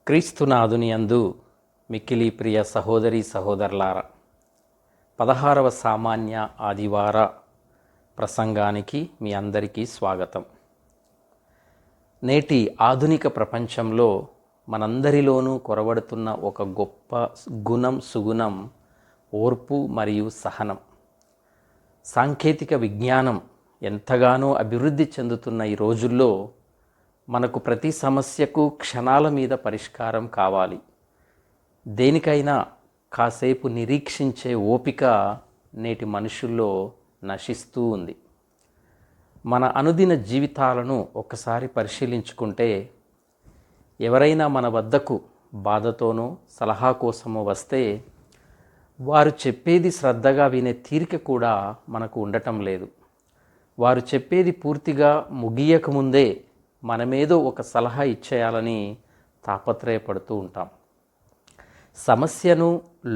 క్రీస్తునాథుని యందు మిక్కిలి ప్రియ సహోదరి సహోదరులారా, 16వ సామాన్య ఆదివార ప్రసంగానికి మీ అందరికీ స్వాగతం. నేటి ఆధునిక ప్రపంచంలో మనందరిలోనూ కొరవడుతున్న ఒక గొప్ప సుగుణం ఓర్పు మరియు సహనం. సాంకేతిక విజ్ఞానం ఎంతగానో అభివృద్ధి చెందుతున్న ఈ రోజుల్లో మనకు ప్రతి సమస్యకు క్షణాల మీద పరిష్కారం కావాలి. దేనికైనా కాసేపు నిరీక్షించే ఓపిక నేటి మనుషుల్లో నశిస్తూ ఉంది. మన అనుదిన జీవితాలను ఒక్కసారి పరిశీలించుకుంటే, ఎవరైనా మన వద్దకు బాధతోనో సలహా కోసమో వస్తే వారు చెప్పేది శ్రద్ధగా వినే తీరిక కూడా మనకు ఉండటం లేదు. వారు చెప్పేది పూర్తిగా ముగియకముందే మనమేదో ఒక సలహా ఇచ్చేయాలని తాపత్రయపడుతూ ఉంటాం. సమస్యను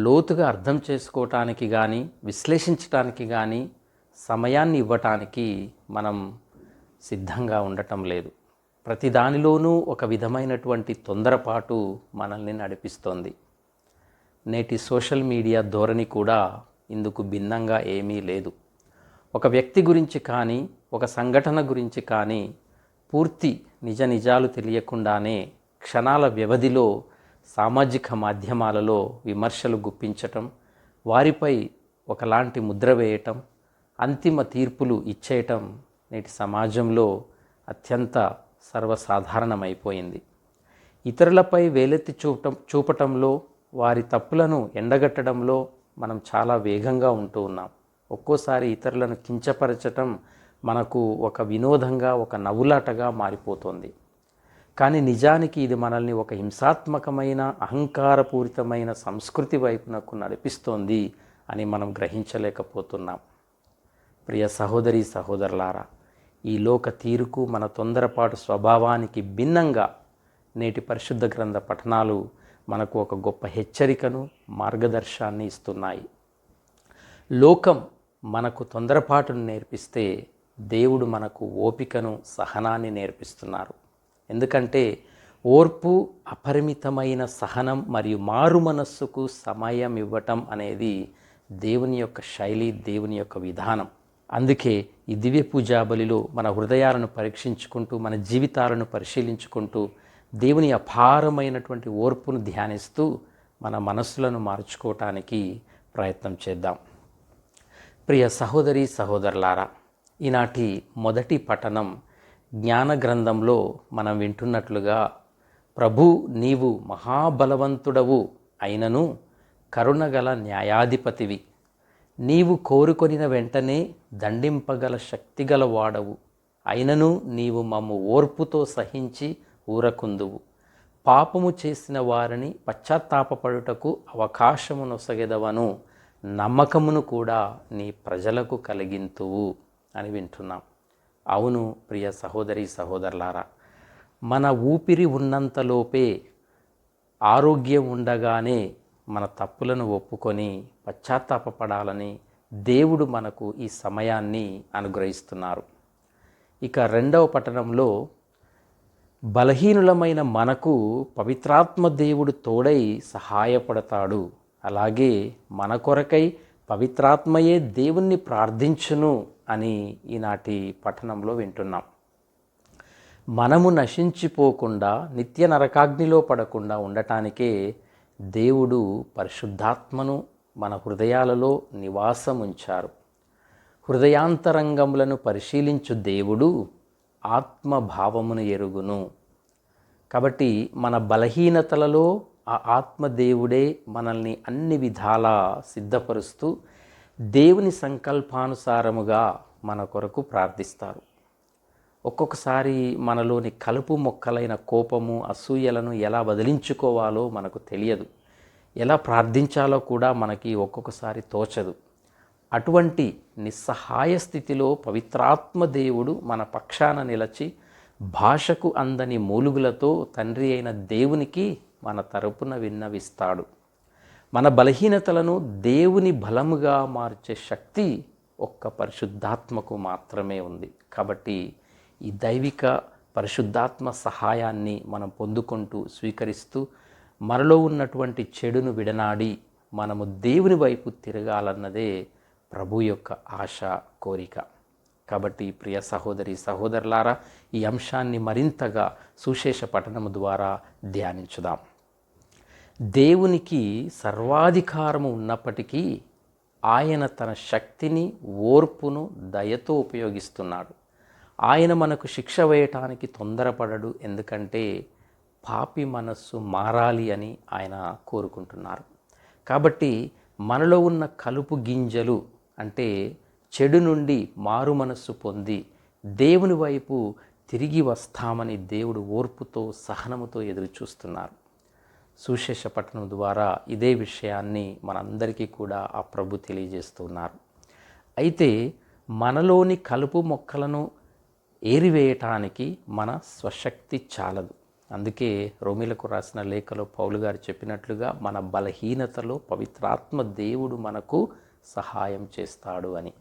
లోతుగా అర్థం చేసుకోవటానికి కానీ విశ్లేషించటానికి కానీ సమయాన్ని ఇవ్వటానికి మనం సిద్ధంగా ఉండటం లేదు. ప్రతి దానిలోనూ ఒక విధమైనటువంటి తొందరపాటు మనల్ని నడిపిస్తోంది. నేటి సోషల్ మీడియా ధోరణి కూడా ఇందుకు భిన్నంగా ఏమీ లేదు. ఒక వ్యక్తి గురించి కానీ ఒక సంఘటన గురించి కానీ పూర్తి నిజాలు తెలియకుండానే క్షణాల వ్యవధిలో సామాజిక మాధ్యమాలలో విమర్శలు గుప్పించటం, వారిపై ఒకలాంటి ముద్ర వేయటం, అంతిమ తీర్పులు ఇచ్చేయటం నేటి సమాజంలో అత్యంత సర్వసాధారణమైపోయింది. ఇతరులపై వేలెత్తి చూపటంలో, వారి తప్పులను ఎండగట్టడంలో మనం చాలా వేగంగా ఉంటూ ఉన్నాం. ఒక్కోసారి ఇతరులను కించపరచటం మనకు ఒక వినోదంగా, ఒక నవ్వులాటగా మారిపోతుంది. కానీ నిజానికి ఇది మనల్ని ఒక హింసాత్మకమైన, అహంకారపూరితమైన సంస్కృతి వైపునకు నడిపిస్తోంది అని మనం గ్రహించలేకపోతున్నాం. ప్రియ సహోదరి సహోదరులారా, ఈ లోక తీరుకు, మన తొందరపాటు స్వభావానికి భిన్నంగా నేటి పరిశుద్ధ గ్రంథ పఠనాలు మనకు ఒక గొప్ప హెచ్చరికను, మార్గదర్శనాన్ని ఇస్తున్నాయి. లోకం మనకు తొందరపాటును నేర్పిస్తే, దేవుడు మనకు ఓపికను, సహనాన్ని నేర్పిస్తున్నారు. ఎందుకంటే ఓర్పు, అపరిమితమైన సహనం మరియు మారు మనస్సుకు సమయం ఇవ్వటం అనేది దేవుని యొక్క శైలి, దేవుని యొక్క విధానం. అందుకే ఈ దివ్య పూజా బలిలో మన హృదయాలను పరీక్షించుకుంటూ, మన జీవితాలను పరిశీలించుకుంటూ, దేవుని అపారమైనటువంటి ఓర్పును ధ్యానిస్తూ మన మనస్సులను మార్చుకోవటానికి ప్రయత్నం చేద్దాం. ప్రియ సహోదరి సహోదరులారా, ఈనాటి మొదటి పఠనం జ్ఞాన గ్రంథంలో మనం వింటున్నట్లుగా, ప్రభు నీవు మహాబలవంతుడవు అయినను కరుణగల న్యాయాధిపతివి, నీవు కోరుకొనిన వెంటనే దండింపగల శక్తిగల వాడవు, అయినను నీవు మమ్ము ఓర్పుతో సహించి ఊరకుందువు, పాపము చేసిన వారిని పశ్చాత్తాపపడుటకు అవకాశము నొసగెదవను, నమ్మకమును కూడా నీ ప్రజలకు కలిగింతువు అని వింటున్నాం. అవును ప్రియ సహోదరి సహోదరులారా, మన ఊపిరి ఉన్నంతలోపే, ఆరోగ్యం ఉండగానే మన తప్పులను ఒప్పుకొని పశ్చాత్తాపపడాలని దేవుడు మనకు ఈ సమయాన్ని అనుగ్రహిస్తున్నారు. ఇక రెండవ పట్టణంలో, బలహీనులమైన మనకు పవిత్రాత్మ దేవుడు తోడై సహాయపడతాడు, అలాగే మన కొరకై పవిత్రాత్మయే దేవుణ్ణి ప్రార్థించును అని ఈనాటి పఠనంలో వింటున్నాం. మనము నశించిపోకుండా, నిత్య నరకాగ్నిలో పడకుండా ఉండటానికే దేవుడు పరిశుద్ధాత్మను మన హృదయాలలో నివాసం ఉంచారు. హృదయాంతరంగములను పరిశీలించు దేవుడు ఆత్మభావమును ఎరుగును. కాబట్టి మన బలహీనతలలో ఆ ఆత్మదేవుడే మనల్ని అన్ని విధాలా సిద్ధపరుస్తూ దేవుని సంకల్పానుసారముగా మన కొరకు ప్రార్థిస్తారు. ఒక్కొక్కసారి మనలోని కలుపు మొక్కలైన కోపము, అసూయలను ఎలా వదిలించుకోవాలో మనకు తెలియదు. ఎలా ప్రార్థించాలో కూడా మనకి ఒక్కొక్కసారి తోచదు. అటువంటి నిస్సహాయ స్థితిలో పవిత్రాత్మ దేవుడు మన పక్షాన నిలచి భాషకు అందని మూలుగులతో తండ్రి అయిన దేవునికి మన తరపున విన్నవిస్తాడు. మన బలహీనతలను దేవుని బలముగా మార్చే శక్తి ఒక్క పరిశుద్ధాత్మకు మాత్రమే ఉంది. కాబట్టి ఈ దైవిక పరిశుద్ధాత్మ సహాయాన్ని మనం పొందుకుంటూ స్వీకరిస్తూ మనలో ఉన్నటువంటి చెడును విడనాడి మనము దేవుని వైపు తిరగాలన్నదే ప్రభు యొక్క ఆశ, కోరిక. కాబట్టి ప్రియ సహోదరి సహోదరులారా, ఈ అంశాన్ని మరింతగా సుశేష పఠనము ద్వారా ధ్యానించుదాం. దేవునికి సర్వాధికారము ఉన్నప్పటికీ ఆయన తన శక్తిని, ఓర్పును, దయతో ఉపయోగిస్తున్నాడు. ఆయన మనకు శిక్ష వేయటానికి తొందరపడడు. ఎందుకంటే పాపి మనస్సు మారాలి అని ఆయన కోరుకుంటున్నారు. కాబట్టి మనలో ఉన్న కలుపు గింజలు అంటే చెడు నుండి మారు మనస్సు పొంది దేవుని వైపు తిరిగి వస్తామని దేవుడు ఓర్పుతో, సహనముతో ఎదురు చూస్తున్నారు. సుశేష పఠనం ద్వారా ఇదే విషయాన్ని మనందరికీ కూడా ఆ ప్రభు తెలియజేస్తున్నారు. అయితే మనలోని కలుపు మొక్కలను ఏరివేయటానికి మన స్వశక్తి చాలదు. అందుకే రోమీలకు రాసిన లేఖలో పౌలు గారు చెప్పినట్లుగా మన బలహీనతలో పవిత్రాత్మ దేవుడు మనకు సహాయం చేస్తాడు అని.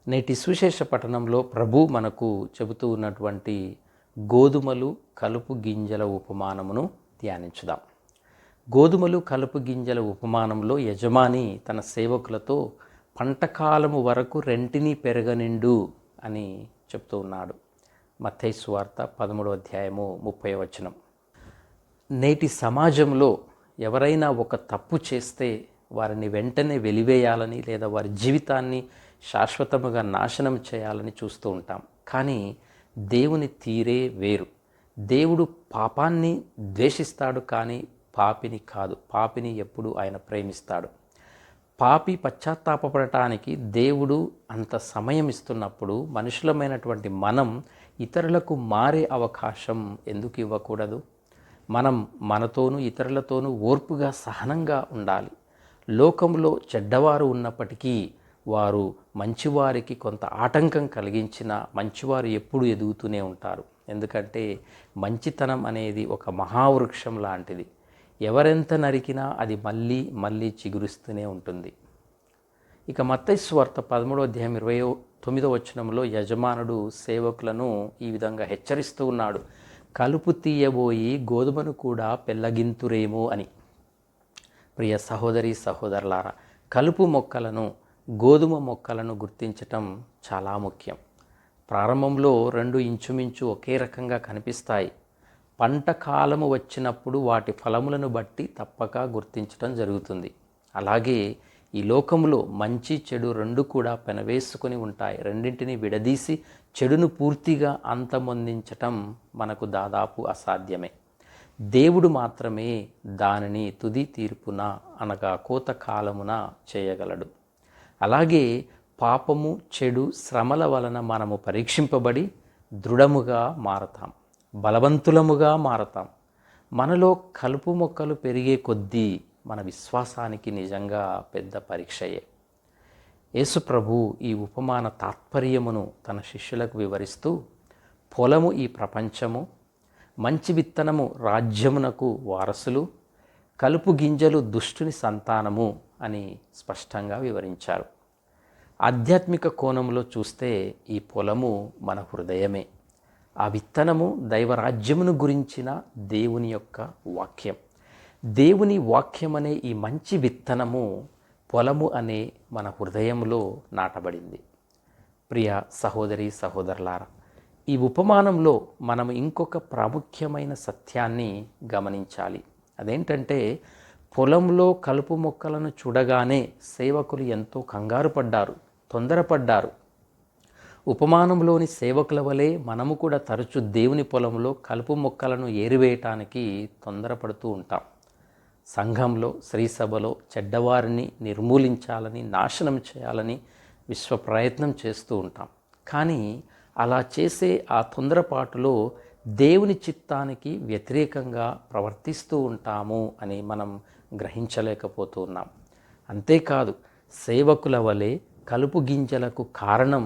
నేటి సుశేష పఠనంలో ప్రభు మనకు చెబుతూ ఉన్నటువంటి గోధుమలు, కలుపు గింజల ఉపమానమును ధ్యానించుదాం. గోధుమలు, కలుపు గింజల ఉపమానంలో యజమాని తన సేవకులతో పంటకాలము వరకు రెంటిని పెరగనిండు అని చెప్తూ ఉన్నాడు. మత్తయి సువార్త 13వ అధ్యాయము 30వ వచనం. నేటి సమాజంలో ఎవరైనా ఒక తప్పు చేస్తే వారిని వెంటనే వెలివేయాలని లేదా వారి జీవితాన్ని శాశ్వతముగా నాశనం చేయాలని చూస్తూ ఉంటాం. కానీ దేవుని తీరే వేరు. దేవుడు పాపాన్ని ద్వేషిస్తాడు, కానీ పాపిని కాదు. పాపిని ఎప్పుడు ఆయన ప్రేమిస్తాడు. పాపి పశ్చాత్తాపపడటానికి దేవుడు అంత సమయం ఇస్తున్నప్పుడు మనుషులమైనటువంటి మనం ఇతరులకు మారే అవకాశం ఎందుకు ఇవ్వకూడదు? మనం మనతోనూ ఇతరులతోనూ ఓర్పుగా, సహనంగా ఉండాలి. లోకంలో చెడ్డవారు ఉన్నప్పటికీ వారు మంచివారికి కొంత ఆటంకం కలిగించిన మంచివారు ఎప్పుడు ఎదుగుతూనే ఉంటారు. ఎందుకంటే మంచితనం అనేది ఒక మహావృక్షం లాంటిది. ఎవరెంత నరికినా అది మళ్ళీ మళ్ళీ చిగురుస్తూనే ఉంటుంది. ఇక మత్తయి సువార్త 13వ అధ్యాయం 29వ వచనంలో యజమానుడు సేవకులను ఈ విధంగా హెచ్చరిస్తూ ఉన్నాడు. కలుపు తీయబోయి గోధుమను కూడా పెళ్ళగింతురేమో అని. ప్రియ సహోదరి సహోదరులారా, కలుపు మొక్కలను, గోధుమ మొక్కలను గుర్తించటం చాలా ముఖ్యం. ప్రారంభంలో రెండు ఇంచుమించు ఒకే రకంగా కనిపిస్తాయి. పంట కాలము వచ్చినప్పుడు వాటి ఫలములను బట్టి తప్పక గుర్తించడం జరుగుతుంది. అలాగే ఈ లోకంలో మంచి, చెడు రెండు కూడా పెనవేసుకొని ఉంటాయి. రెండింటిని విడదీసి చెడును పూర్తిగా అంతమొందించటం మనకు దాదాపు అసాధ్యమే. దేవుడు మాత్రమే దానిని తుది తీర్పున అనగా కోత కాలమున చేయగలడు. అలాగే పాపము, చెడు, శ్రమల వలన మనము పరీక్షింపబడి దృఢముగా మారతాం, బలవంతులముగా మారతాం. మనలో కలుపు మొక్కలు పెరిగే కొద్దీ మన విశ్వాసానికి నిజంగా పెద్ద పరీక్షయే. యేసు ప్రభు ఈ ఉపమాన తాత్పర్యమును తన శిష్యులకు వివరిస్తూ, పొలము ఈ ప్రపంచము, మంచి విత్తనము రాజ్యమునకు వారసులు, కలుపు గింజలు దుష్టుని సంతానము అని స్పష్టంగా వివరించారు. ఆధ్యాత్మిక కోణంలో చూస్తే ఈ పొలము మన హృదయమే. ఆ విత్తనము దైవరాజ్యమును గురించిన దేవుని యొక్క వాక్యం. దేవుని వాక్యం అనే ఈ మంచి విత్తనము పొలము అనే మన హృదయంలో నాటబడింది. ప్రియ సహోదరి సహోదరులారా, ఈ ఉపమానంలో మనం ఇంకొక ప్రాముఖ్యమైన సత్యాన్ని గమనించాలి. అదేంటంటే, పొలంలో కలుపు మొక్కలను చూడగానే సేవకులు ఎంతో కంగారు పడ్డారు, తొందరపడ్డారు. ఉపమానంలోని సేవకుల వలె మనము కూడా తరచు దేవుని పొలంలో కలుపు మొక్కలను ఏరివేయటానికి తొందరపడుతూ ఉంటాం. సంఘంలో, శ్రీసభలో చెడ్డవారిని నిర్మూలించాలని, నాశనం చేయాలని విశ్వ ప్రయత్నం చేస్తూ ఉంటాం. కానీ అలా చేసే ఆ తొందరపాటులో దేవుని చిత్తానికి వ్యతిరేకంగా ప్రవర్తిస్తూ ఉంటాము అని మనం గ్రహించలేకపోతూ ఉన్నాం. అంతేకాదు, సేవకుల వలె కలుపు గింజలకు కారణం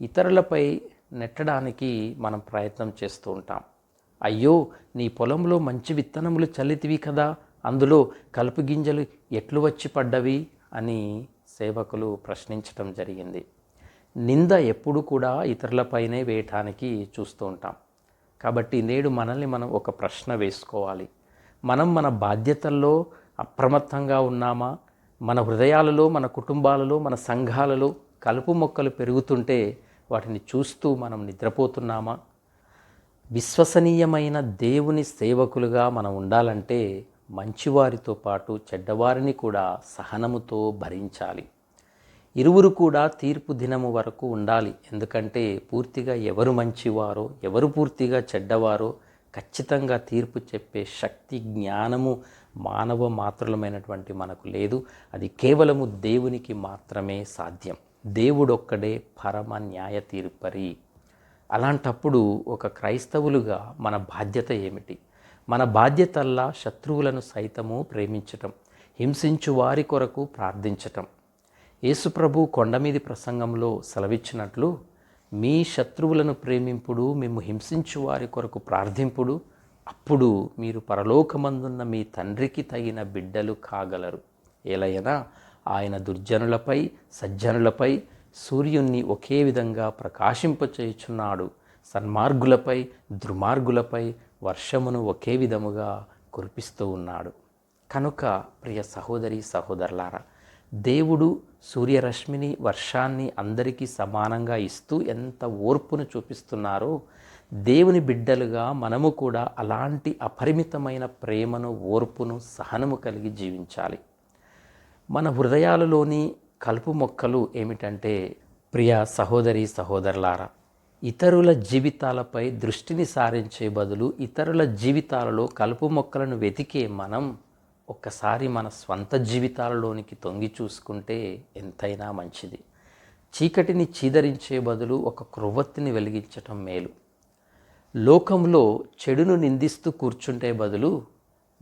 ఇతరులపై నెట్టడానికి మనం ప్రయత్నం చేస్తూ ఉంటాం. అయ్యో, నీ పొలంలో మంచి విత్తనములు చల్లితివి కదా, అందులో కలుపు గింజలు ఎట్లు వచ్చి పడ్డవి అని సేవకులు ప్రశ్నించడం జరిగింది. నింద ఎప్పుడు కూడా ఇతరులపైనే వేయటానికి చూస్తూ ఉంటాం. కాబట్టి నేడు మనల్ని మనం ఒక ప్రశ్న వేసుకోవాలి. మనం మన బాధ్యతల్లో అప్రమత్తంగా ఉన్నామా? మన హృదయాలలో, మన కుటుంబాలలో, మన సంఘాలలో కలుపు మొక్కలు పెరుగుతుంటే వాటిని చూస్తూ మనం నిద్రపోతున్నామా? విశ్వసనీయమైన దేవుని సేవకులుగా మనం ఉండాలంటే మంచివారితో పాటు చెడ్డవారిని కూడా సహనముతో భరించాలి. ఇరువురు కూడా తీర్పు దినము వరకు ఉండాలి. ఎందుకంటే పూర్తిగా ఎవరు మంచివారో, ఎవరు పూర్తిగా చెడ్డవారో ఖచ్చితంగా తీర్పు చెప్పే శక్తి, జ్ఞానము మానవ మాత్రులమైనటువంటి మనకు లేదు. అది కేవలము దేవునికి మాత్రమే సాధ్యం. దేవుడొక్కడే పరమ న్యాయ తీర్పరి. అలాంటప్పుడు ఒక క్రైస్తవులుగా మన బాధ్యత ఏమిటి? మన బాధ్యతల్లా శత్రువులను సైతము ప్రేమించటం, హింసించు వారి కొరకు ప్రార్థించటం. యేసుప్రభు కొండమీది ప్రసంగంలో సెలవిచ్చినట్లు, మీ శత్రువులను ప్రేమింపుడు, మిమ్ము హింసించు వారి కొరకు ప్రార్థింపుడు, అప్పుడు మీరు పరలోకమందున్న మీ తండ్రికి తగిన బిడ్డలు కాగలరు. ఏలయనా ఆయన దుర్జనులపై సజ్జనులపై సూర్యుణ్ణి ఒకే విధంగా ప్రకాశింపచేయుచున్నాడు. సన్మార్గులపై దుర్మార్గులపై వర్షమును ఒకే విధముగా కురిపిస్తూ ఉన్నాడు. కనుక ప్రియ సహోదరి సహోదరులారా, దేవుడు సూర్యరశ్మిని, వర్షాన్ని అందరికీ సమానంగా ఇస్తూ ఎంత ఓర్పును చూపిస్తున్నారో, దేవుని బిడ్డలుగా మనము కూడా అలాంటి అపరిమితమైన ప్రేమను, ఓర్పును, సహనము కలిగి జీవించాలి. మన హృదయాలలోని కలుపు మొక్కలు ఏమిటంటే, ప్రియ సహోదరి సహోదరులారా, ఇతరుల జీవితాలపై దృష్టిని సారించే బదులు ఇతరుల జీవితాలలో కలుపు మొక్కలను వెతికే మనం ఒక్కసారి మన స్వంత జీవితాలలోనికి తొంగి చూసుకుంటే ఎంతైనా మంచిది. చీకటిని చీదరించే బదులు ఒక క్రొవ్వొత్తిని వెలిగించటం మేలు. లోకంలో చెడును నిందిస్తూ కూర్చుంటే బదులు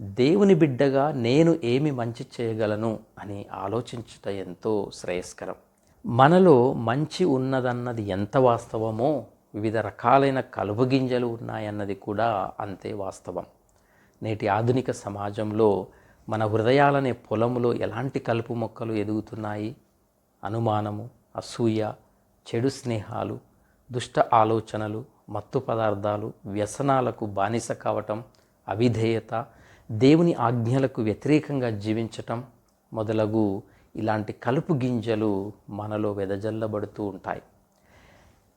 దేవుని బిడ్డగా నేను ఏమి మంచి చేయగలను అని ఆలోచించుట ఎంతో శ్రేయస్కరం. మనలో మంచి ఉన్నదన్నది ఎంత వాస్తవమో, వివిధ రకాలైన కలుపు గింజలు ఉన్నాయన్నది కూడా అంతే వాస్తవం. నేటి ఆధునిక సమాజంలో మన హృదయాలనే పొలములో ఎలాంటి కలుపు మొక్కలు ఎదుగుతున్నాయి? అనుమానము, అసూయ, చెడు స్నేహాలు, దుష్ట ఆలోచనలు, మత్తు పదార్థాలు, వ్యసనాలకు బానిస కావటం, అవిధేయత, దేవుని ఆజ్ఞలకు వ్యతిరేకంగా జీవించటం మొదలగు ఇలాంటి కలుపు గింజలు మనలో వెదజల్లబడుతూ ఉంటాయి.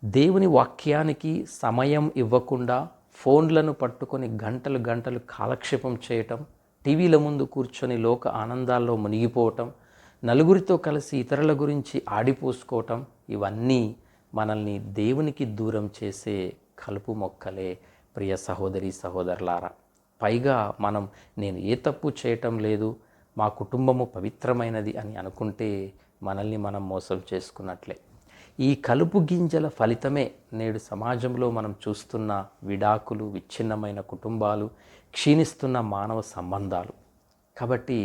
దేవుని వాక్యానికి సమయం ఇవ్వకుండా ఫోన్లను పట్టుకొని గంటలు గంటలు కాలక్షేపం చేయటం, టీవీల ముందు కూర్చొని లోక ఆనందాల్లో మునిగిపోవటం, నలుగురితో కలిసి ఇతరుల గురించి ఆడిపోసుకోవటం, ఇవన్నీ మనల్ని దేవునికి దూరం చేసే కలుపు మొక్కలే ప్రియ సహోదరి సహోదరులారా. పైగా నేను ఏ తప్పు చేయటం లేదు, మా కుటుంబము పవిత్రమైనది అని అనుకుంటే మనల్ని మనం మోసం చేసుకున్నట్లే. ఈ కలుపు గింజల ఫలితమే నేడు సమాజంలో మనం చూస్తున్న విడాకులు, విచ్ఛిన్నమైన కుటుంబాలు, క్షీణిస్తున్న మానవ సంబంధాలు. కాబట్టి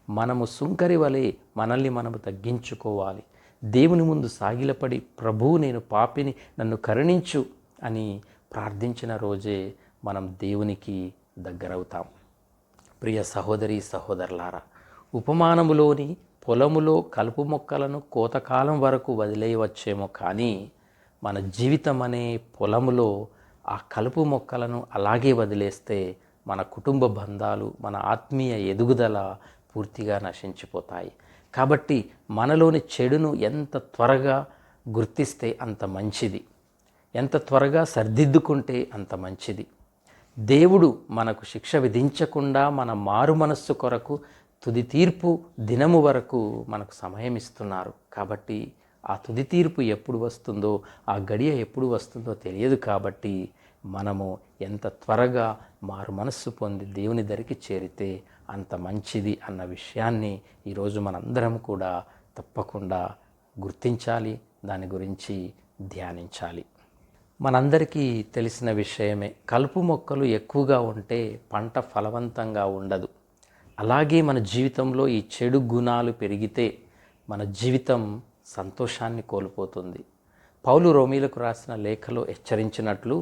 మనము సుంకరి వలె మనల్ని మనము తగ్గించుకోవాలి. దేవుని ముందు సాగిలపడి, ప్రభువు నేను పాపిని, నన్ను కరుణించు అని ప్రార్థించిన రోజే మనం దేవునికి దగ్గరవుతాం. ప్రియ సహోదరి సహోదరులారా, ఉపమానములోని పొలములో కలుపు మొక్కలను కోతకాలం వరకు వదిలేయవచ్చేమో, కానీ మన జీవితం అనే పొలములో ఆ కలుపు మొక్కలను అలాగే వదిలేస్తే మన కుటుంబ బంధాలు, మన ఆత్మీయ ఎదుగుదల పూర్తిగా నశించిపోతాయి. కాబట్టి మనలోని చెడును ఎంత త్వరగా గుర్తిస్తే అంత మంచిది, ఎంత త్వరగా సరిదిద్దుకుంటే అంత మంచిది. దేవుడు మనకు శిక్ష విధించకుండా మన మారు మనస్సు కొరకు తుది తీర్పు దినము వరకు మనకు సమయం ఇస్తున్నారు. కాబట్టి ఆ తుది తీర్పు ఎప్పుడు వస్తుందో, ఆ గడియ ఎప్పుడు వస్తుందో తెలియదు. కాబట్టి మనము ఎంత త్వరగా మారు మనస్సు పొంది దేవుని దరికి చేరితే అంత మంచిది అన్న విషయాన్ని ఈరోజు మనందరం కూడా తప్పకుండా గుర్తించాలి, దాని గురించి ధ్యానించాలి. మనందరికీ తెలిసిన విషయమే, కలుపు మొక్కలు ఎక్కువగా ఉంటే పంట ఫలవంతంగా ఉండదు. అలాగే మన జీవితంలో ఈ చెడు గుణాలు పెరిగితే మన జీవితం సంతోషాన్ని కోల్పోతుంది. పౌలు రోమీలకు రాసిన లేఖలో హెచ్చరించినట్లు,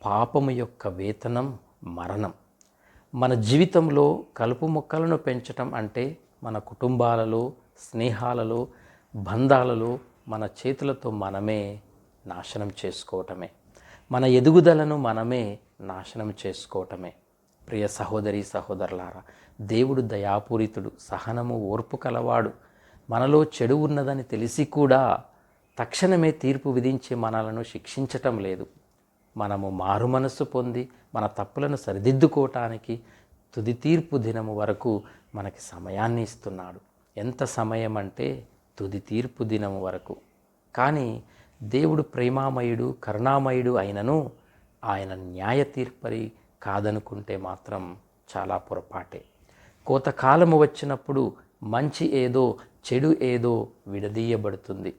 పాపము యొక్క వేతనం మరణం. మన జీవితంలో కలుపు మొక్కలను పెంచటం అంటే మన కుటుంబాలలో, స్నేహాలలో, బంధాలలో మన చేతులతో మనమే నాశనం చేసుకోవటమే. మన ఎదుగుదలను మనమే నాశనం చేసుకోవటమే. ప్రియ సహోదరి సహోదరులారా, దేవుడు దయాపూరితుడు, సహనము ఓర్పు కలవాడు. మనలో చెడు ఉన్నదని తెలిసి కూడా తక్షణమే తీర్పు విధించి మనలను శిక్షించటం లేదు. మనము మారు మనస్సు పొంది మన తప్పులను సరిదిద్దుకోవటానికి తుది తీర్పు దినము వరకు మనకి సమయాన్ని ఇస్తున్నాడు. ఎంత సమయం అంటే తుది తీర్పు దినము వరకు. కానీ దేవుడు ప్రేమామయుడు, కరుణామయుడు అయినను ఆయన న్యాయ తీర్పరి కాదనుకుంటే మాత్రం చాలా పొరపాటే. కోతకాలము వచ్చినప్పుడు మంచి ఏదో చెడు ఏదో విడదీయబడుతుంది.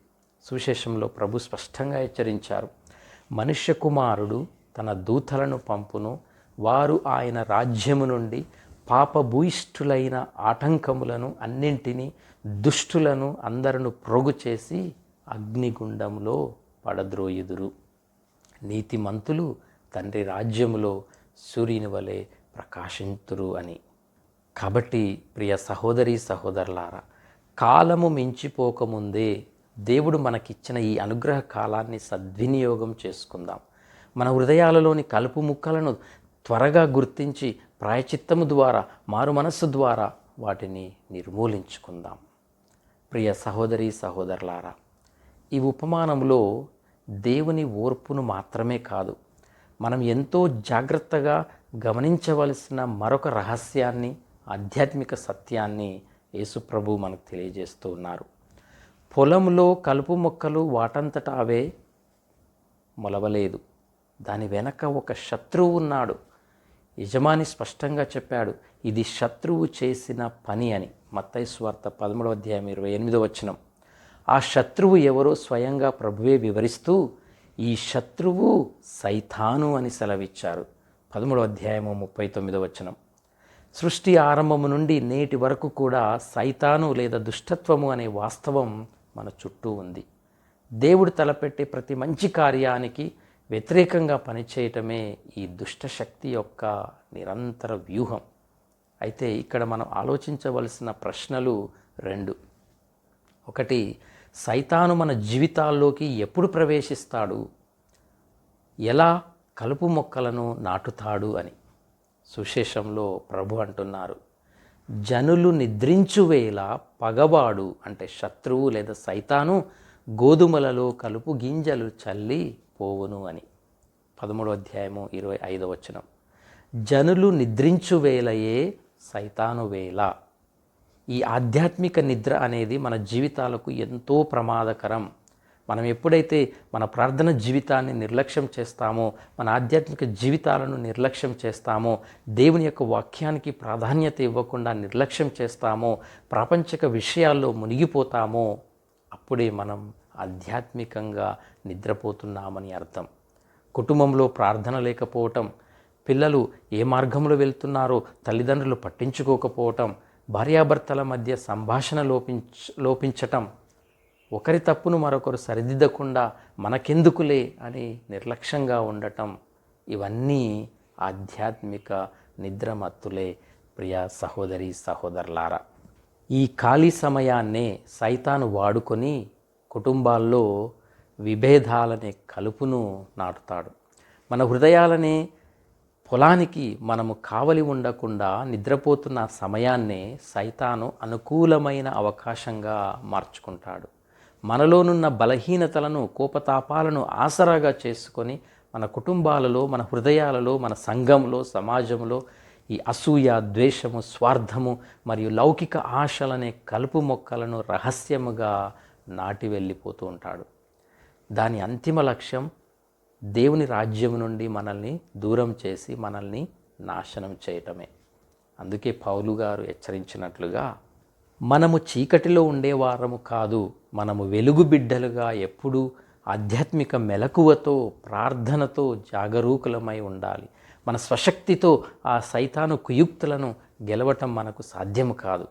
సువిశేషంలో ప్రభు స్పష్టంగా హెచ్చరించారు. మనుష్య కుమారుడు తన దూతలను పంపును, వారు ఆయన రాజ్యము నుండి పాపభూయిష్ఠులైన ఆటంకములను అన్నింటినీ దుష్టులను అందరను ప్రోగు చేసి అగ్నిగుండంలో పడద్రోయుదురు. నీతిమంతులు తండ్రి రాజ్యములో సూర్యుని వలె ప్రకాశింతురు అని. కాబట్టి ప్రియ సహోదరి సహోదరులారా, కాలము మించిపోకముందే దేవుడు మనకిచ్చిన ఈ అనుగ్రహ కాలాన్ని సద్వినియోగం చేసుకుందాం. మన హృదయాలలోని కలుపు ముక్కలను త్వరగా గుర్తించి ప్రాయచిత్తము ద్వారా, మారు మనస్సు ద్వారా వాటిని నిర్మూలించుకుందాం. ప్రియ సహోదరి సహోదరులారా, ఈ ఉపమానంలో దేవుని ఓర్పును మాత్రమే కాదు, మనం ఎంతో జాగ్రత్తగా గమనించవలసిన మరొక రహస్యాన్ని, ఆధ్యాత్మిక సత్యాన్ని యేసుప్రభు మనకు తెలియజేస్తూ ఉన్నారు. పొలంలో కలుపు మొక్కలు వాటంతట అవే మొలవలేదు. దాని వెనక ఒక శత్రువు ఉన్నాడు. యజమాని స్పష్టంగా చెప్పాడు, ఇది శత్రువు చేసిన పని అని. మత్తయి సువార్త 13:28. ఆ శత్రువు ఎవరో స్వయంగా ప్రభువే వివరిస్తూ ఈ శత్రువు సైతాను అని సెలవిచ్చారు. 13:39. సృష్టి ఆరంభము నుండి నేటి వరకు కూడా సైతాను లేదా దుష్టత్వము అనే వాస్తవం మన చుట్టూ ఉంది. దేవుడు తలపెట్టే ప్రతి మంచి కార్యానికి వ్యతిరేకంగా పనిచేయటమే ఈ దుష్టశక్తి యొక్క నిరంతర వ్యూహం. అయితే ఇక్కడ మనం ఆలోచించవలసిన ప్రశ్నలు 2. ఒకటి, సైతాను మన జీవితాల్లోకి ఎప్పుడు ప్రవేశిస్తాడు, ఎలా కలుపు మొక్కలను నాటుతాడు అని. సుశేషంలో ప్రభు అంటున్నారు, జనులు నిద్రించువేళ పగవాడు అంటే శత్రువు లేదా సైతాను గోధుమలలో కలుపు గింజలు చల్లి పోవును అని. 13:25. జనులు నిద్రించువేళయే సైతాను వేళ. ఈ ఆధ్యాత్మిక నిద్ర అనేది మన జీవితాలకు ఎంతో ప్రమాదకరం. మనం ఎప్పుడైతే మన ప్రార్థన జీవితాన్ని నిర్లక్ష్యం చేస్తామో, మన ఆధ్యాత్మిక జీవితాలను నిర్లక్ష్యం చేస్తామో, దేవుని యొక్క వాక్యానికి ప్రాధాన్యత ఇవ్వకుండా నిర్లక్ష్యం చేస్తామో, ప్రాపంచిక విషయాల్లో మునిగిపోతామో, అప్పుడే మనం ఆధ్యాత్మికంగా నిద్రపోతున్నామని అర్థం. కుటుంబంలో ప్రార్థన లేకపోవటం, పిల్లలు ఏ మార్గంలో వెళ్తున్నారో తల్లిదండ్రులు పట్టించుకోకపోవటం, భార్యాభర్తల మధ్య సంభాషణ లోపించటం, ఒకరి తప్పును మరొకరు సరిదిద్దకుండా మనకెందుకులే అని నిర్లక్ష్యంగా ఉండటం, ఇవన్నీ ఆధ్యాత్మిక నిద్రమత్తులే. ప్రియ సహోదరి సహోదరులారా, ఈ ఖాళీ సమయాన్నే సైతాను వాడుకొని కుటుంబాల్లో విభేదాలనే కలుపును నాటుతాడు. మన హృదయాలనే పొలానికి మనము కావలి ఉండకుండా నిద్రపోతున్న సమయాన్నే సైతాను అనుకూలమైన అవకాశంగా మార్చుకుంటాడు. మనలోనున్న బలహీనతలను, కోపతాపాలను ఆసరాగా చేసుకొని మన కుటుంబాలలో, మన హృదయాలలో, మన సంఘంలో, సమాజంలో ఈ అసూయ, ద్వేషము, స్వార్థము మరియు లౌకిక ఆశలనే కలుపు మొక్కలను రహస్యముగా నాటి వెళ్ళిపోతూ ఉంటాడు. దాని అంతిమ లక్ష్యం దేవుని రాజ్యం నుండి మనల్ని దూరం చేసి మనల్ని నాశనం చేయటమే. అందుకే పౌలు గారు హెచ్చరించినట్లుగా, మనము చీకటిలో ఉండేవారము కాదు, మనము వెలుగు బిడ్డలుగా ఎప్పుడూ ఆధ్యాత్మిక మెలకువతో, ప్రార్థనతో జాగరూకులమై ఉండాలి. మన స్వశక్తితో ఆ సైతాను కుయుక్తులను గెలవటం మనకు సాధ్యము కాదు.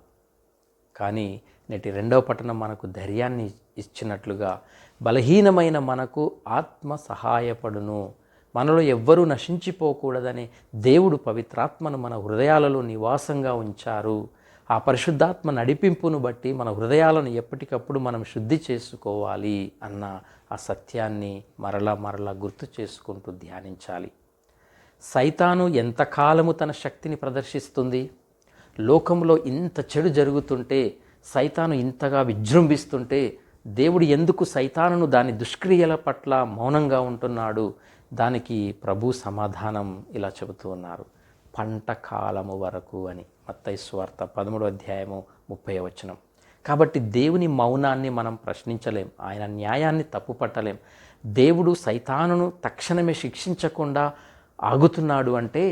కానీ నేటి 2వ పట్టణం మనకు ధైర్యాన్ని ఇచ్చినట్లుగా, బలహీనమైన మనకు ఆత్మ సహాయపడును. మనలో ఎవ్వరూ నశించిపోకూడదని దేవుడు పవిత్రాత్మను మన హృదయాలలో నివాసంగా ఉంచారు. ఆ పరిశుద్ధాత్మ నడిపింపును బట్టి మన హృదయాలను ఎప్పటికప్పుడు మనం శుద్ధి చేసుకోవాలి అన్న ఆ సత్యాన్ని మరలా గుర్తు చేసుకుంటూ ధ్యానించాలి. సైతాను ఎంతకాలము తన శక్తిని ప్రదర్శిస్తుంది? లోకంలో ఇంత చెడు జరుగుతుంటే, సైతాను ఇంతగా విజృంభిస్తుంటే, దేవుడు ఎందుకు సైతానును దాని దుష్క్రియల పట్ల మౌనంగా ఉంటున్నాడు? దానికి ప్రభు సమాధానం ఇలా చెబుతూ ఉన్నారు, పంట కాలము వరకు అని. మత్తయి సువార్త 13:30. కాబట్టి దేవుని మౌనాన్ని మనం ప్రశ్నించలేం, ఆయన న్యాయాన్ని తప్పుపట్టలేం. దేవుడు సైతానును తక్షణమే శిక్షించకుండా ఆగుతున్నాడు అంటే,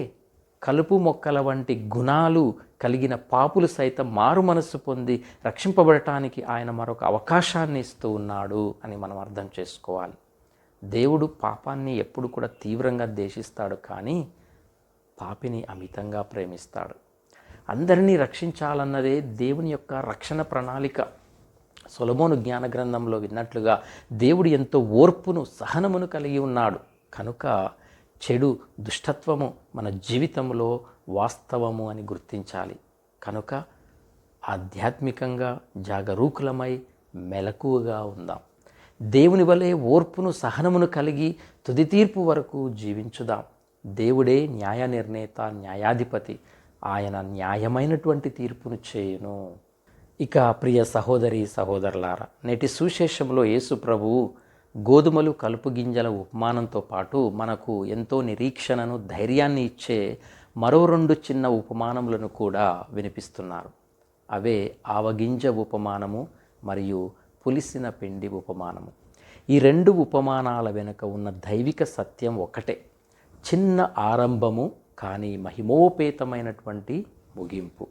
కలుపు మొక్కల వంటి గుణాలు కలిగిన పాపులు సైతం మారు మనస్సు పొంది రక్షింపబడటానికి ఆయన మరొక అవకాశాన్ని ఇస్తూ ఉన్నాడు అని మనం అర్థం చేసుకోవాలి. దేవుడు పాపాన్ని ఎప్పుడు కూడా తీవ్రంగా ద్వేషిస్తాడు, కానీ పాపిని అమితంగా ప్రేమిస్తాడు. అందరినీ రక్షించాలన్నదే దేవుని యొక్క రక్షణ ప్రణాళిక. సొలొమోను జ్ఞాన గ్రంథంలో విన్నట్లుగా దేవుడు ఎంతో ఓర్పును, సహనమును కలిగి ఉన్నాడు. కనుక చెడు, దుష్టత్వము మన జీవితంలో వాస్తవము అని గుర్తించాలి. కనుక ఆధ్యాత్మికంగా జాగరూకులమై మెలకువగా ఉందాం. దేవుని వలె ఓర్పును, సహనమును కలిగి తుది తీర్పు వరకు జీవించుదాం. దేవుడే న్యాయ నిర్ణేత, న్యాయాధిపతి. ఆయన న్యాయమైనటువంటి తీర్పును చేయును. ఇక ప్రియ సహోదరి సహోదరులారా, నేటి సువిశేషంలో యేసు ప్రభువు గోధుమలు, కలుపు గింజల ఉపమానంతో పాటు మనకు ఎంతో నిరీక్షణను, ధైర్యాన్ని ఇచ్చే మరో 2 చిన్న ఉపమానములను కూడా వినిపిస్తున్నారు. అవే ఆవగింజ ఉపమానము మరియు పులిసిన పిండి ఉపమానము. ఈ 2 ఉపమానాల వెనుక ఉన్న దైవిక సత్యం ఒకటే, చిన్న ఆరంభము కానీ మహిమోపేతమైనటువంటి ముగింపు.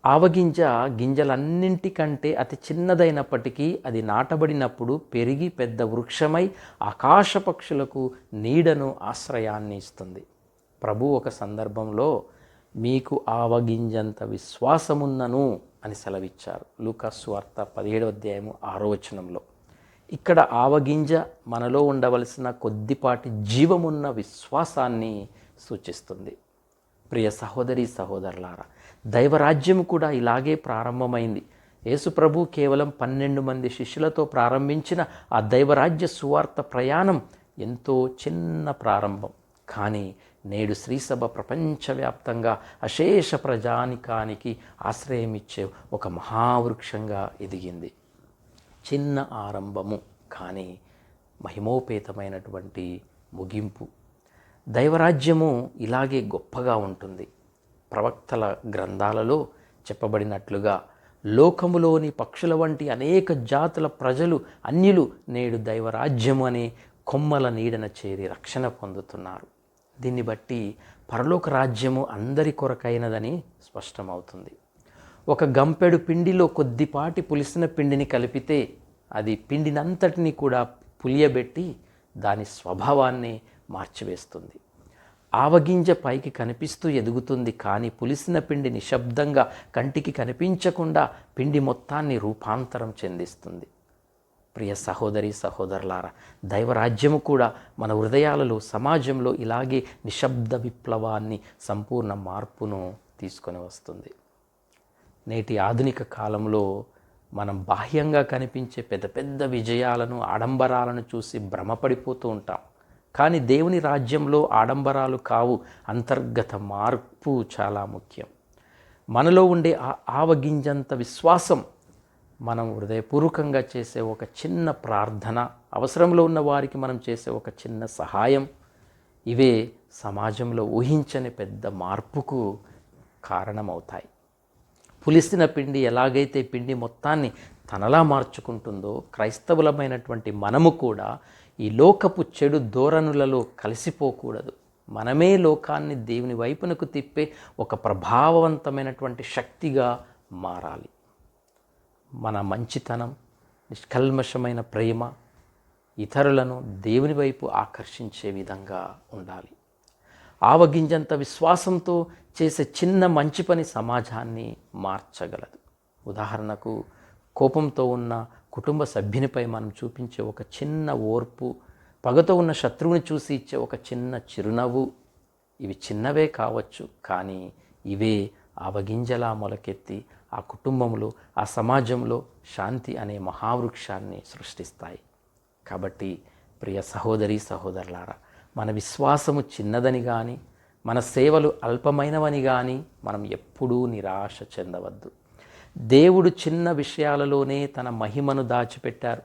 ఆవగింజ గింజలన్నింటికంటే అతి చిన్నదైనప్పటికీ అది నాటబడినప్పుడు పెరిగి పెద్ద వృక్షమై ఆకాశ పక్షులకు నీడను, ఆశ్రయాన్ని ఇస్తుంది. ప్రభు ఒక సందర్భంలో మీకు ఆవగింజంత విశ్వాసమున్నను అని సెలవిచ్చారు. లూకాసు సువార్త 17:6. ఇక్కడ ఆవగింజ మనలో ఉండవలసిన కొద్దిపాటి జీవమున్న విశ్వాసాన్ని సూచిస్తుంది. ప్రియ సహోదరి సహోదరులారా, దైవరాజ్యము కూడా ఇలాగే ప్రారంభమైంది. యేసు ప్రభు కేవలం 12 మంది శిష్యులతో ప్రారంభించిన ఆ దైవరాజ్య సువార్త ప్రయాణం ఎంతో చిన్న ప్రారంభం. కానీ నేడు శ్రీసభ ప్రపంచవ్యాప్తంగా అశేష ప్రజానికానికి ఆశ్రయమిచ్చే ఒక మహావృక్షంగా ఎదిగింది. చిన్న ఆరంభము కానీ మహిమోపేతమైనటువంటి ముగింపు. దైవరాజ్యము ఇలాగే గొప్పగా ఉంటుంది. ప్రవక్తల గ్రంథాలలో చెప్పబడినట్లుగా లోకములోని పక్షుల వంటి అనేక జాతుల ప్రజలు, అన్యులు నేడు దైవరాజ్యము అనే కొమ్మల నీడన చేరి రక్షణ పొందుతున్నారు. దీన్ని బట్టి పరలోక రాజ్యము అందరి కొరకైనదని స్పష్టమవుతుంది. ఒక గంపెడు పిండిలో కొద్దిపాటి పులిసిన పిండిని కలిపితే అది పిండినంతటిని కూడా పులియబెట్టి దాని స్వభావాన్ని మార్చివేస్తుంది. ఆవగింజ పైకి కనిపిస్తూ ఎదుగుతుంది, కానీ పులిసిన పిండి నిశ్శబ్దంగా కంటికి కనిపించకుండా పిండి మొత్తాన్ని రూపాంతరం చెందిస్తుంది. ప్రియ సహోదరి సహోదరులారా, దైవరాజ్యము కూడా మన హృదయాలలో, సమాజంలో ఇలాగే నిశ్శబ్ద విప్లవాన్ని, సంపూర్ణ మార్పును తీసుకొని వస్తుంది. నేటి ఆధునిక కాలంలో మనం బాహ్యంగా కనిపించే పెద్ద పెద్ద విజయాలను, ఆడంబరాలను చూసి భ్రమపడిపోతూ ఉంటాం. కానీ దేవుని రాజ్యంలో ఆడంబరాలు కావు, అంతర్గత మార్పు చాలా ముఖ్యం. మనలో ఉండే ఆవగింజంత విశ్వాసం, మనం హృదయపూర్వకంగా చేసే ఒక చిన్న ప్రార్థన, అవసరంలో ఉన్న వారికి మనం చేసే ఒక చిన్న సహాయం, ఇవే సమాజంలో ఊహించని పెద్ద మార్పుకు కారణమవుతాయి. పులిసిన పిండి ఎలాగైతే పిండి మొత్తాన్ని తనలా మార్చుకుంటుందో, క్రైస్తవులమైనటువంటి మనము కూడా ఈ లోకపు చెడు ధోరణులలో కలిసిపోకూడదు. మనమే లోకాన్ని దేవుని వైపునకు తిప్పే ఒక ప్రభావవంతమైనటువంటి శక్తిగా మారాలి. మన మంచితనం, నిష్కల్మషమైన ప్రేమ ఇతరులను దేవుని వైపు ఆకర్షించే విధంగా ఉండాలి. ఆవగింజంత విశ్వాసంతో చేసే చిన్న మంచి పని సమాజాన్ని మార్చగలదు. ఉదాహరణకు, కోపంతో ఉన్న కుటుంబ సభ్యునిపై మనం చూపించే ఒక చిన్న ఓర్పు, పగతో ఉన్న శత్రువుని చూసి ఇచ్చే ఒక చిన్న చిరునవ్వు, ఇవి చిన్నవే కావచ్చు, కానీ ఇవే ఆవగింజలా మొలకెత్తి ఆ కుటుంబంలో, ఆ సమాజంలో శాంతి అనే మహావృక్షాన్ని సృష్టిస్తాయి. కాబట్టి ప్రియ సహోదరి సహోదరులారా, మన విశ్వాసము చిన్నదని కానీ, మన సేవలు అల్పమైనవని కానీ మనం ఎప్పుడూ నిరాశ చెందవద్దు. దేవుడు చిన్న విషయాలలోనే తన మహిమను దాచిపెట్టారు.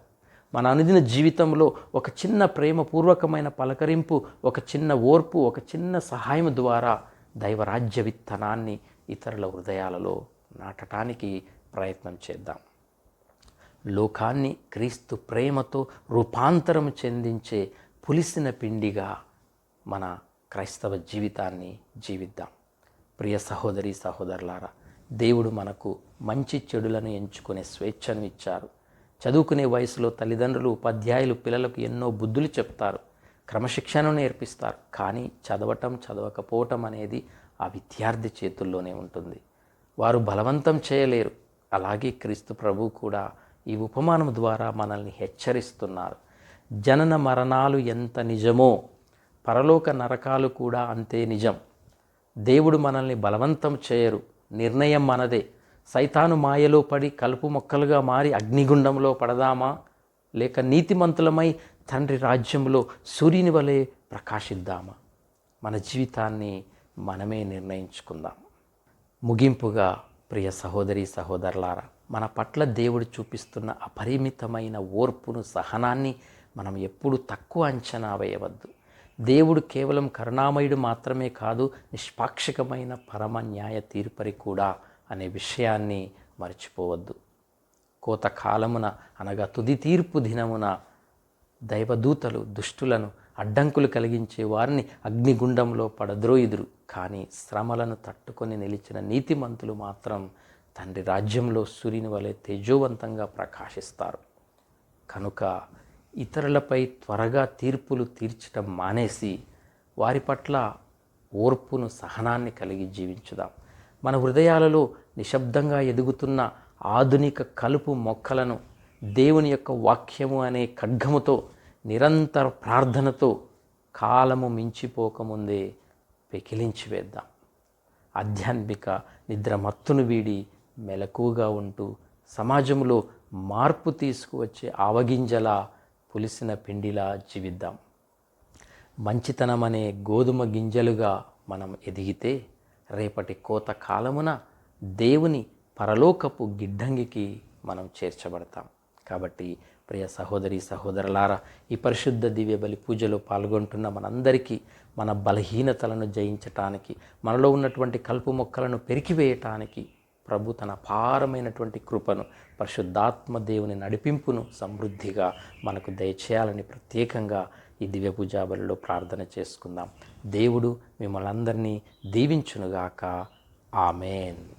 మన అనుదిన జీవితంలో ఒక చిన్న ప్రేమపూర్వకమైన పలకరింపు, ఒక చిన్న ఓర్పు, ఒక చిన్న సహాయం ద్వారా దైవరాజ్య విత్తనాన్ని ఇతరుల హృదయాలలో నాటడానికి ప్రయత్నం చేద్దాం. లోకాన్ని క్రీస్తు ప్రేమతో రూపాంతరం చెందించే పులిసిన పిండిగా మన క్రైస్తవ జీవితాన్ని జీవిద్దాం. ప్రియ సహోదరి సహోదరులారా, దేవుడు మనకు మంచి చెడులను ఎంచుకునే స్వేచ్ఛను ఇచ్చారు. చదువుకునే వయసులో తల్లిదండ్రులు, ఉపాధ్యాయులు పిల్లలకు ఎన్నో బుద్ధులు చెప్తారు, క్రమశిక్షణను నేర్పిస్తారు. కానీ చదవటం చదవకపోవటం అనేది ఆ విద్యార్థి చేతుల్లోనే ఉంటుంది. వారు బలవంతం చేయలేరు. అలాగే క్రీస్తు ప్రభువు కూడా ఈ ఉపమానం ద్వారా మనల్ని హెచ్చరిస్తున్నారు. జనన మరణాలు ఎంత నిజమో పరలోక నరకాలు కూడా అంతే నిజం. దేవుడు మనల్ని బలవంతం చేయరు. నిర్ణయం మనదే. సైతాను మాయలో పడి కలుపు మొక్కలుగా మారి అగ్నిగుండంలో పడదామా, లేక నీతిమంతులమై తండ్రి రాజ్యంలో సూర్యుని వలె ప్రకాశిద్దామా? మన జీవితాన్ని మనమే నిర్ణయించుకుందాం. ముగింపుగా ప్రియ సహోదరి సహోదరులారా, మన పట్ల దేవుడు చూపిస్తున్న అపరిమితమైన ఓర్పును, సహనాన్ని మనం ఎప్పుడు తక్కువ అంచనా వేయవద్దు. దేవుడు కేవలం కరుణామయుడు మాత్రమే కాదు, నిష్పాక్షికమైన పరమ న్యాయ తీర్పరి కూడా అనే విషయాన్ని మర్చిపోవద్దు. కోతకాలమున అనగా తుది తీర్పు దినమున దైవదూతలు దుష్టులను, అడ్డంకులు కలిగించే వారిని అగ్నిగుండంలో పడద్రోయుదురు. కానీ శ్రమలను తట్టుకొని నిలిచిన నీతిమంతులు మాత్రం తండ్రి రాజ్యంలో సూర్యుని వలె తేజోవంతంగా ప్రకాశిస్తారు. కనుక ఇతరులపై త్వరగా తీర్పులు తీర్చటం మానేసి వారి పట్ల ఓర్పును, సహనాన్ని కలిగి జీవించుదాం. మన హృదయాలలో నిశ్శబ్దంగా ఎదుగుతున్న ఆధునిక కలుపు మొక్కలను దేవుని యొక్క వాక్యము అనే ఖడ్గముతో, నిరంతర ప్రార్థనతో కాలము మించిపోకముందే పెకిలించి వేద్దాం. ఆధ్యాత్మిక నిద్రమత్తును వీడి మెలకువగా ఉంటూ సమాజంలో మార్పు తీసుకువచ్చే ఆవగింజలా, పులిసిన పిండిలా జీవిద్దాం. మంచితనం అనే గోధుమ గింజలుగా మనం ఎదిగితే రేపటి కోత కాలమున దేవుని పరలోకపు గిడ్డంగికి మనం చేర్చబడతాం. కాబట్టి ప్రియ సహోదరి సహోదరులారా, ఈ పరిశుద్ధ దివ్య బలి పూజలో పాల్గొంటున్న మనందరికీ మన బలహీనతలను జయించటానికి, మనలో ఉన్నటువంటి కలుపు మొక్కలను పెరికివేయటానికి ప్రభు తన అపారమైనటువంటి కృపను, పరిశుద్ధాత్మ దేవుని నడిపింపును సమృద్ధిగా మనకు దయచేయాలని ప్రత్యేకంగా ఈ దివ్య పూజా బలిలో ప్రార్థన చేసుకుందాం. దేవుడు మిమ్మల్ని అందరినీ దీవించునుగాక. ఆమేన్.